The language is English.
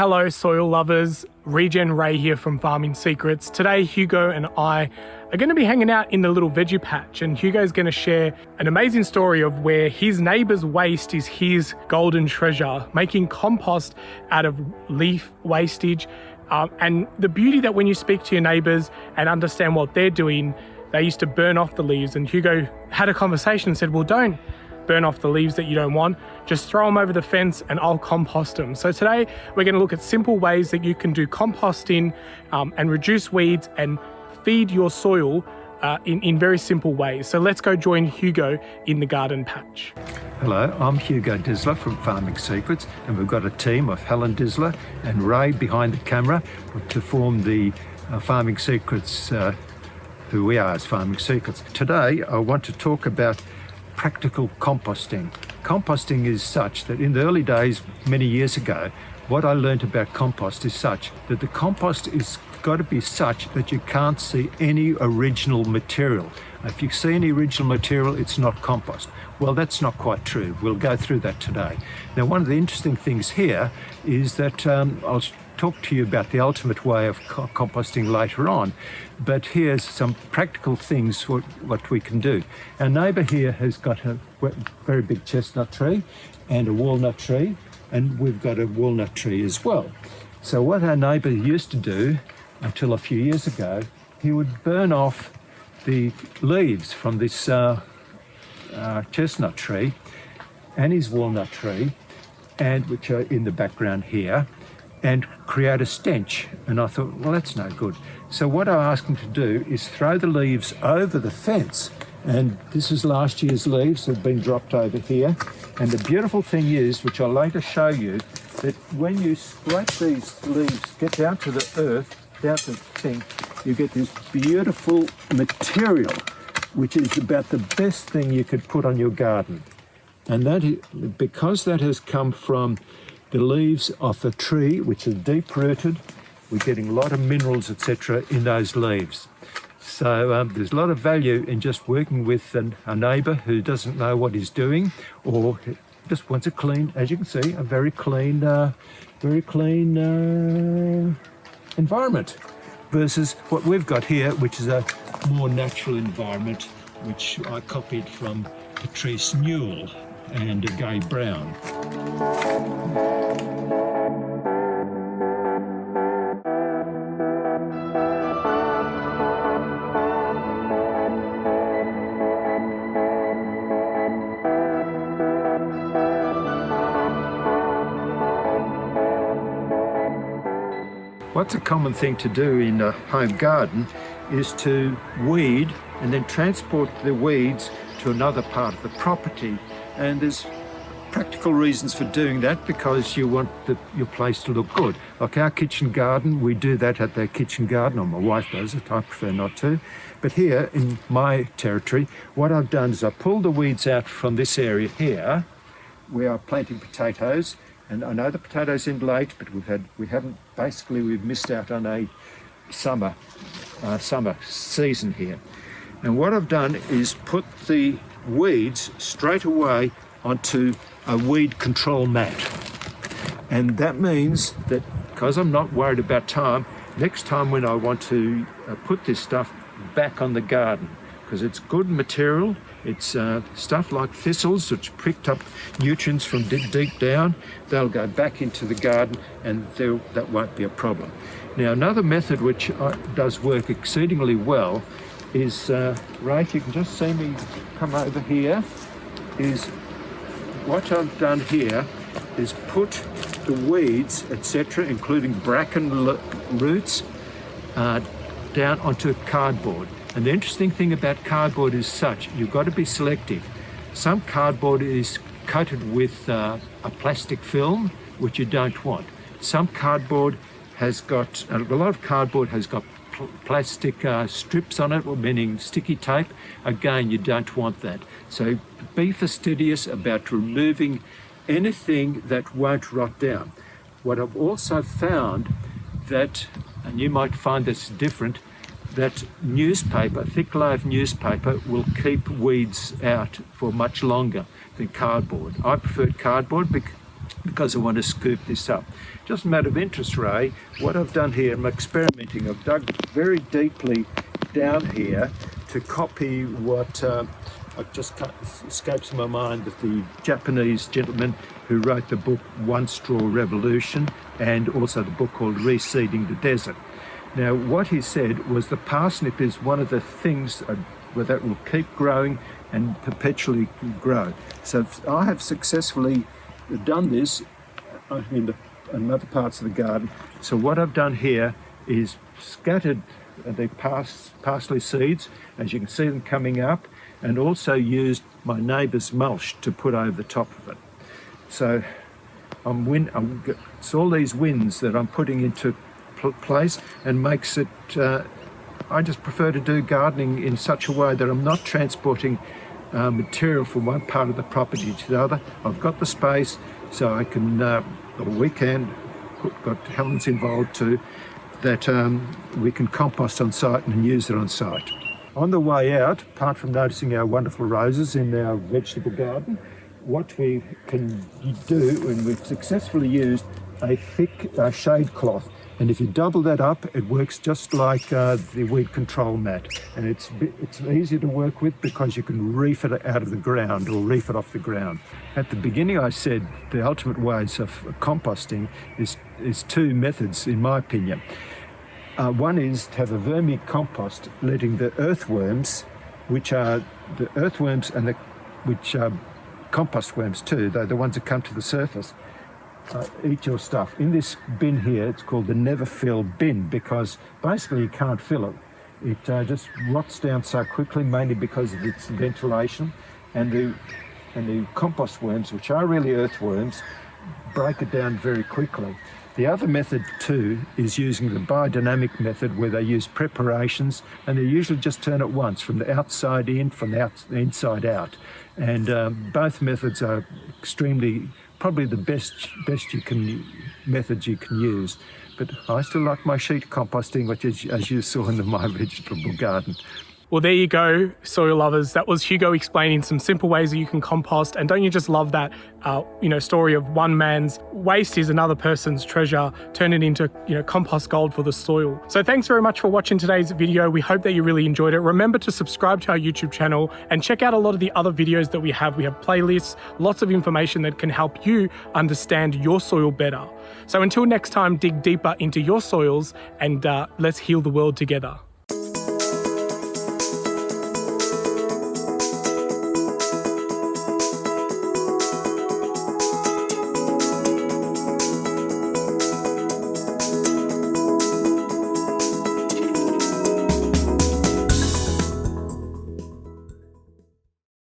Hello soil lovers, Regen Ray here from Farming Secrets. Today Hugo and I are going to be hanging out in the little veggie patch, and Hugo's going to share an amazing story of where his neighbour's waste is his golden treasure, making compost out of leaf wastage. And the beauty that when you speak to your neighbours and understand what they're doing, they used to burn off the leaves, and Hugo had a conversation and said, well, don't burn off the leaves that you don't want, just throw them over the fence and I'll compost them. So today we're going to look at simple ways that you can do composting and reduce weeds and feed your soil in very simple ways. So let's go join Hugo in the garden patch. Hello, I'm Hugo Disler from Farming Secrets, and we've got a team of Helen Disler and Ray behind the camera to form the Farming Secrets, who we are as Farming Secrets. Today I want to talk about practical composting. Composting is such that in the early days, many years ago, what I learned about compost is such that the compost is got to be such that you can't see any original material. If you see any original material, it's not compost. Well, that's not quite true. We'll go through that today. Now, one of the interesting things here is that I'll talk to you about the ultimate way of composting later on, but here's some practical things what we can do. Our neighbour here has got a very big chestnut tree and a walnut tree, and we've got a walnut tree as well. So what our neighbour used to do until a few years ago, he would burn off the leaves from this chestnut tree and his walnut tree, and which are in the background here, and create a stench. And I thought, well, that's no good. So what I asked him to do is throw the leaves over the fence. And this is last year's leaves that have been dropped over here. And the beautiful thing is, which I'll later show you, that when you scrape these leaves, get down to the earth, down to the thing, you get this beautiful material, which is about the best thing you could put on your garden. And that is, because that has come from the leaves of a tree, which are deep rooted, we're getting a lot of minerals, etc., in those leaves. So there's a lot of value in just working with a neighbour who doesn't know what he's doing, or just wants a clean, as you can see, a very clean environment, versus what we've got here, which is a more natural environment, which I copied from Patrice Newell and Gabe Brown. What's a common thing to do in a home garden is to weed and then transport the weeds to another part of the property. And there's practical reasons for doing that, because you want your place to look good. Like our kitchen garden, we do that at the kitchen garden, or my wife does it, I prefer not to. But here in my territory, what I've done is I pulled the weeds out from this area here. We are planting potatoes, and I know the potatoes in late, but we've missed out on a summer season here. And what I've done is put the weeds straight away onto a weed control mat. And that means that, because I'm not worried about time, next time when I want to put this stuff back on the garden, because it's good material, it's stuff like thistles, which picked up nutrients from deep down, they'll go back into the garden, and that won't be a problem. Now, another method which does work exceedingly well is, Ray, if you can just see me come over here, is what I've done here is put the weeds, etc., including bracken roots, down onto cardboard. And the interesting thing about cardboard is such, you've got to be selective. Some cardboard is coated with a plastic film, which you don't want. Some cardboard has got, a lot of cardboard has got plastic strips on it, meaning sticky tape. Again, you don't want that. So be fastidious about removing anything that won't rot down. What I've also found that, and you might find this different, that newspaper, thick layer of newspaper, will keep weeds out for much longer than cardboard. I prefer cardboard because I want to scoop this up. Just a matter of interest, Ray, what I've done here, I'm experimenting. I've dug very deeply down here to copy what escapes my mind, that the Japanese gentleman who wrote the book One Straw Revolution, and also the book called Reseeding the Desert. Now, what he said was the parsnip is one of the things that will keep growing and perpetually grow. So I have successfully done this in other parts of the garden. So what I've done here is scattered the parsley seeds, as you can see them coming up, and also used my neighbour's mulch to put over the top of it. So it's all these winds that I'm putting into place, and makes it, I just prefer to do gardening in such a way that I'm not transporting material from one part of the property to the other. I've got the space, so I can, or we can, got Helen's involved too, that we can compost on site and use it on site. On the way out, apart from noticing our wonderful roses in our vegetable garden, what we can do, and we've successfully used a thick shade cloth, and if you double that up, it works just like the weed control mat, and it's easier to work with because you can reef it out of the ground or reef it off the ground. At the beginning I said the ultimate ways of composting is two methods in my opinion. One is to have a vermicompost, letting the earthworms, which are the earthworms and which are compost worms too, they're the ones that come to the surface, eat your stuff. In this bin here, it's called the never fill bin, because basically you can't fill it. It just rots down so quickly, mainly because of its ventilation, and the compost worms, which are really earthworms, break it down very quickly. The other method too is using the biodynamic method, where they use preparations, and they usually just turn it once, from the outside in, from the inside out. And both methods are probably the best methods you can use. But I still like my sheet composting, which is, as you saw in my vegetable garden. Well, there you go, soil lovers. That was Hugo explaining some simple ways that you can compost. And don't you just love that, story of one man's waste is another person's treasure, turn it into, compost gold for the soil. So thanks very much for watching today's video. We hope that you really enjoyed it. Remember to subscribe to our YouTube channel and check out a lot of the other videos that we have. We have playlists, lots of information that can help you understand your soil better. So until next time, dig deeper into your soils and let's heal the world together.